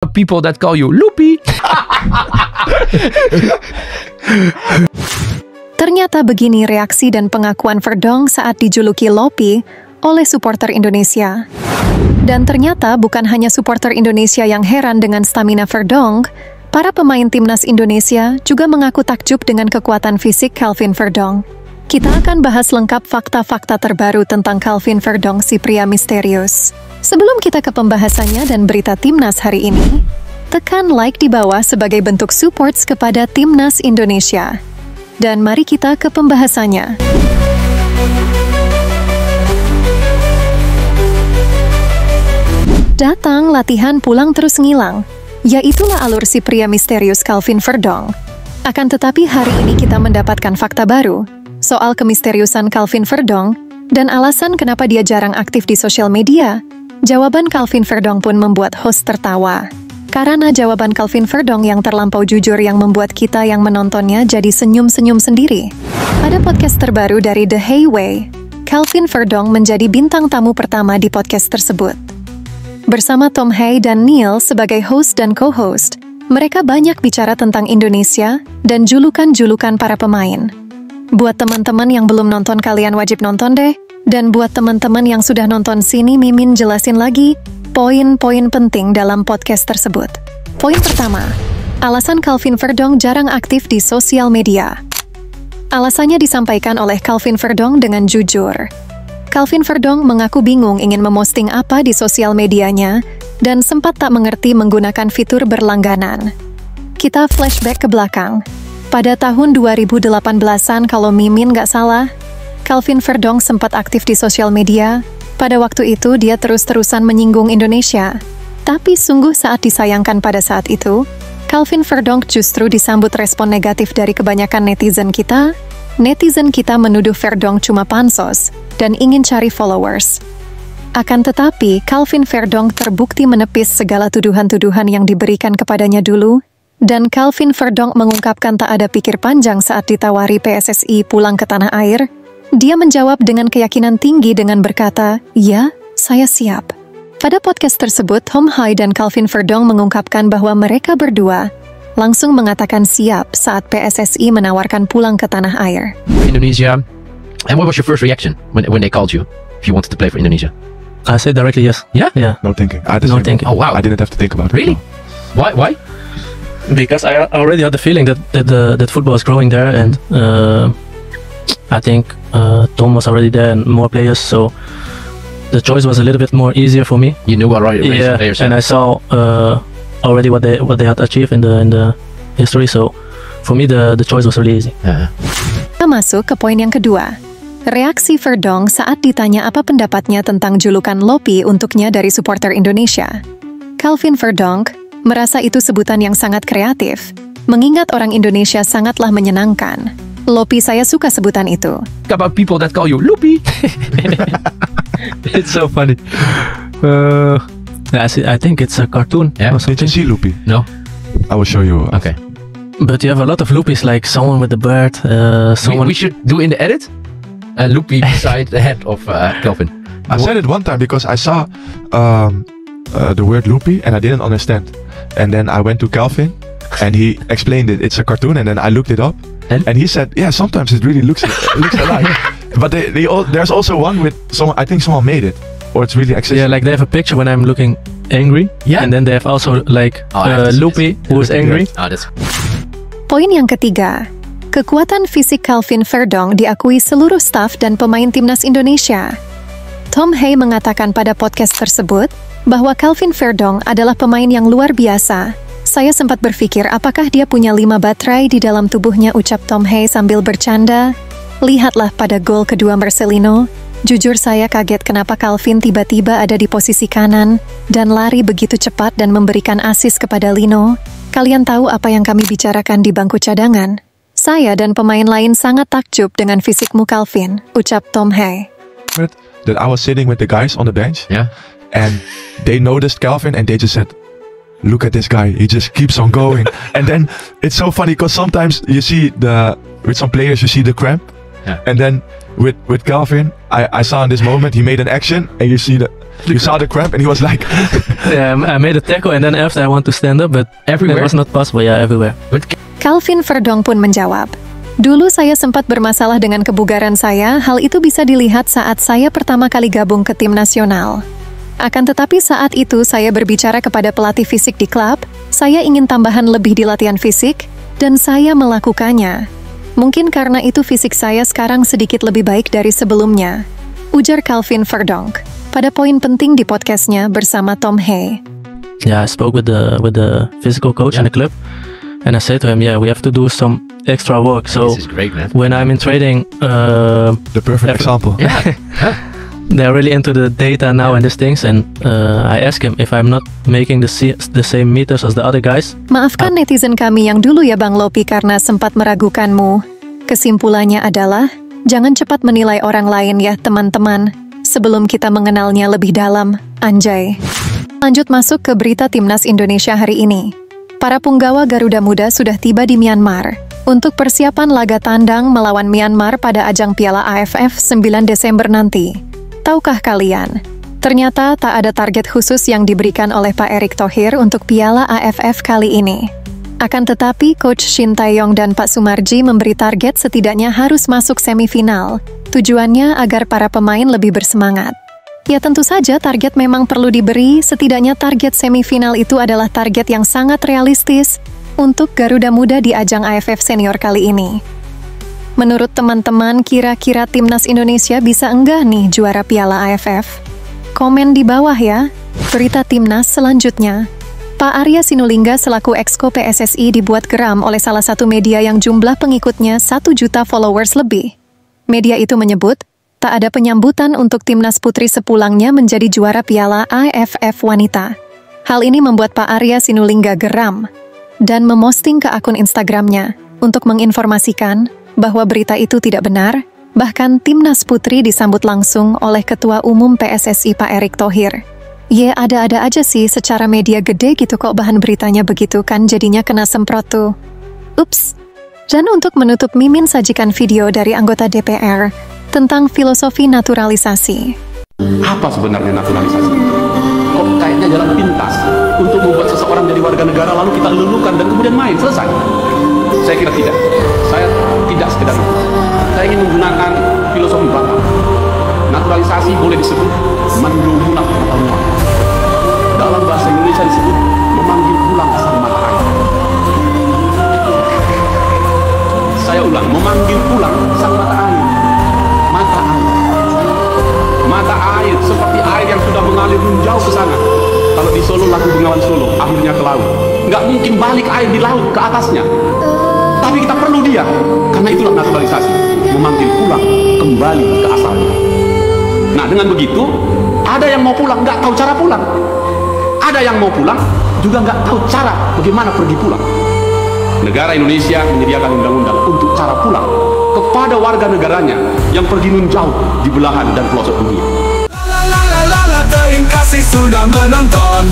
People that call you Loopy. Ternyata begini reaksi dan pengakuan Verdonk saat dijuluki Lopi oleh supporter Indonesia. Dan ternyata bukan hanya supporter Indonesia yang heran dengan stamina Verdonk, para pemain timnas Indonesia juga mengaku takjub dengan kekuatan fisik Calvin Verdonk. Kita akan bahas lengkap fakta-fakta terbaru tentang Calvin Verdonk, si pria misterius. Sebelum kita ke pembahasannya dan berita timnas hari ini, tekan like di bawah sebagai bentuk supports kepada timnas Indonesia. Dan mari kita ke pembahasannya. Datang, latihan, pulang, terus ngilang. Yaitulah alur si pria misterius Calvin Verdonk. Akan tetapi hari ini kita mendapatkan fakta baru soal kemisteriusan Calvin Verdonk dan alasan kenapa dia jarang aktif di sosial media. Jawaban Calvin Verdonk pun membuat host tertawa. Karena jawaban Calvin Verdonk yang terlampau jujur yang membuat kita yang menontonnya jadi senyum-senyum sendiri. Pada podcast terbaru dari The Hayway, Calvin Verdonk menjadi bintang tamu pertama di podcast tersebut. Bersama Tom Hay dan Neil sebagai host dan co-host, mereka banyak bicara tentang Indonesia dan julukan-julukan para pemain. Buat teman-teman yang belum nonton, kalian wajib nonton deh. Dan buat teman-teman yang sudah nonton, sini Mimin jelasin lagi poin-poin penting dalam podcast tersebut. Poin pertama, alasan Calvin Verdonk jarang aktif di sosial media. Alasannya disampaikan oleh Calvin Verdonk dengan jujur. Calvin Verdonk mengaku bingung ingin memosting apa di sosial medianya dan sempat tak mengerti menggunakan fitur berlangganan. Kita flashback ke belakang. Pada tahun 2018-an kalau Mimin nggak salah, Calvin Verdonk sempat aktif di sosial media. Pada waktu itu dia terus-terusan menyinggung Indonesia. Tapi sungguh saat disayangkan pada saat itu, Calvin Verdonk justru disambut respon negatif dari kebanyakan netizen kita. Netizen kita menuduh Verdonk cuma pansos dan ingin cari followers. Akan tetapi, Calvin Verdonk terbukti menepis segala tuduhan-tuduhan yang diberikan kepadanya dulu, dan Calvin Verdonk mengungkapkan tak ada pikir panjang saat ditawari PSSI pulang ke tanah air. Dia menjawab dengan keyakinan tinggi dengan berkata, "Ya, saya siap." Pada podcast tersebut, Tom Hay dan Calvin Verdonk mengungkapkan bahwa mereka berdua langsung mengatakan siap saat PSSI menawarkan pulang ke tanah air. Indonesia. And what was your first reaction when they called you if you wanted to play for Indonesia? I said directly yes. Yeah? Yeah. No thinking. No thinking. Oh wow. I didn't have to think about it. Really? Why? Because I already had the feeling that football is growing there, and I think Tom was already there and more players, so the choice was a little bit more easier for me. You knew already. Yeah, and I saw already what they had achieved in the history, so for me the choice was really easy. Kita masuk ke poin yang kedua. Reaksi Verdonk saat ditanya apa pendapatnya tentang julukan Lopi untuknya dari supporter Indonesia. Calvin Verdonk merasa itu sebutan yang sangat kreatif, mengingat orang Indonesia sangatlah menyenangkan. Lopi, saya suka sebutan itu. About people that call you Loopy. It's so funny. I think it's a cartoon. Yeah. Did you see Loopy? No. I will show you. Okay. But you have a lot of Loopies, like someone with the bird, someone... We should do in the edit Loopy beside the head of Calvin. I said it one time because I saw the word Loopy and I didn't understand. And then I went to Calvin and he explained it. It's a cartoon, and then I looked it up. And he said, yeah, sometimes it really looks alike. But there's also one with someone, I think someone made it. Or it's really accessible. Yeah, like they have a picture when I'm looking angry. Yeah. And then they have also like Loopy, who is angry. Poin yang ketiga, kekuatan fisik Calvin Verdonk diakui seluruh staf dan pemain timnas Indonesia. Tom Hay mengatakan pada podcast tersebut bahwa Calvin Verdonk adalah pemain yang luar biasa. Saya sempat berpikir apakah dia punya 5 baterai di dalam tubuhnya, ucap Tom Hay sambil bercanda. Lihatlah pada gol kedua Marcelino. Jujur saya kaget kenapa Calvin tiba-tiba ada di posisi kanan dan lari begitu cepat dan memberikan assist kepada Lino. Kalian tahu apa yang kami bicarakan di bangku cadangan? Saya dan pemain lain sangat takjub dengan fisikmu, Calvin, ucap Tom Hay. That I was sitting with the guys on the bench. Yeah. And they noticed Calvin and they just said, look at this guy, he just keeps on going. And then it's so funny because sometimes you see with some players you see the cramp. Yeah. And then with Calvin, I saw in this moment he made an action and you see You saw the cramp, and he was like, Yeah, I made a tackle and then after I want to stand up, but Everywhere? it was not possible. Yeah, everywhere. But Calvin Verdong pun menjawab, "Dulu saya sempat bermasalah dengan kebugaran saya, hal itu bisa dilihat saat saya pertama kali gabung ke tim nasional. Akan tetapi saat itu saya berbicara kepada pelatih fisik di klub, saya ingin tambahan lebih di latihan fisik, dan saya melakukannya. Mungkin karena itu fisik saya sekarang sedikit lebih baik dari sebelumnya," ujar Calvin Verdong pada poin penting di podcastnya bersama Tom Hay. Yeah, I spoke with the physical coach in the club, and I said to him, yeah, we have to do some extra work. So this is great, man. when I'm in training, the perfect example. Yeah. they're really into the data now and these things, and I ask him if I'm not making the same meters as the other guys. Maafkan netizen kami yang dulu ya Bang Lopi karena sempat meragukanmu. Kesimpulannya adalah, jangan cepat menilai orang lain ya teman-teman, sebelum kita mengenalnya lebih dalam, anjay. Lanjut masuk ke berita Timnas Indonesia hari ini. Para punggawa Garuda Muda sudah tiba di Myanmar untuk persiapan laga tandang melawan Myanmar pada ajang Piala AFF 9 Desember nanti. Tahukah kalian, ternyata tak ada target khusus yang diberikan oleh Pak Erick Thohir untuk Piala AFF kali ini. Akan tetapi, Coach Shin Tae-yong dan Pak Sumarji memberi target setidaknya harus masuk semifinal. Tujuannya agar para pemain lebih bersemangat. Ya tentu saja target memang perlu diberi, setidaknya target semifinal itu adalah target yang sangat realistis untuk Garuda Muda di ajang AFF Senior kali ini. Menurut teman-teman, kira-kira Timnas Indonesia bisa enggak nih juara Piala AFF? Komen di bawah ya. Berita Timnas selanjutnya. Pak Arya Sinulinga selaku Exco PSSI dibuat geram oleh salah satu media yang jumlah pengikutnya 1 juta followers lebih. Media itu menyebut, tak ada penyambutan untuk Timnas Putri sepulangnya menjadi juara Piala AFF Wanita. Hal ini membuat Pak Arya Sinulinga geram dan memosting ke akun Instagramnya untuk menginformasikan bahwa berita itu tidak benar, bahkan Timnas Putri disambut langsung oleh Ketua Umum PSSI Pak Erick Thohir. Ya ada-ada aja sih secara media gede gitu kok bahan beritanya begitu kan jadinya kena semprot tuh. Ups. Dan untuk menutup Mimin sajikan video dari anggota DPR tentang filosofi naturalisasi. Apa sebenarnya naturalisasi? Kok kayaknya jalan pintas untuk membuat seseorang jadi warga negara lalu kita lulukan dan kemudian main, selesai? Saya kira tidak. Saya tidak sekedar itu. Saya ingin menggunakan filosofi Batak. Naturalisasi boleh disebut mendumunak pertemuan. Dalam bahasa Indonesia disebut memanggil pulang sang mata air. Saya ulang, memanggil pulang sang mata air. Mata air. Mata air seperti air yang sudah mengalir menjauh ke sana. Kalau di Solo lagu Bengawan Solo, akhirnya ke laut. Nggak mungkin balik air di laut ke atasnya. Tapi kita perlu dia, karena itulah naturalisasi, memanggil pulang kembali ke asalnya. Nah dengan begitu, ada yang mau pulang nggak tahu cara pulang. Ada yang mau pulang juga nggak tahu cara bagaimana pergi pulang. Negara Indonesia menyediakan undang-undang untuk cara pulang kepada warga negaranya yang pergi nun jauh di belahan dan pelosok dunia. Terima kasih sudah menonton.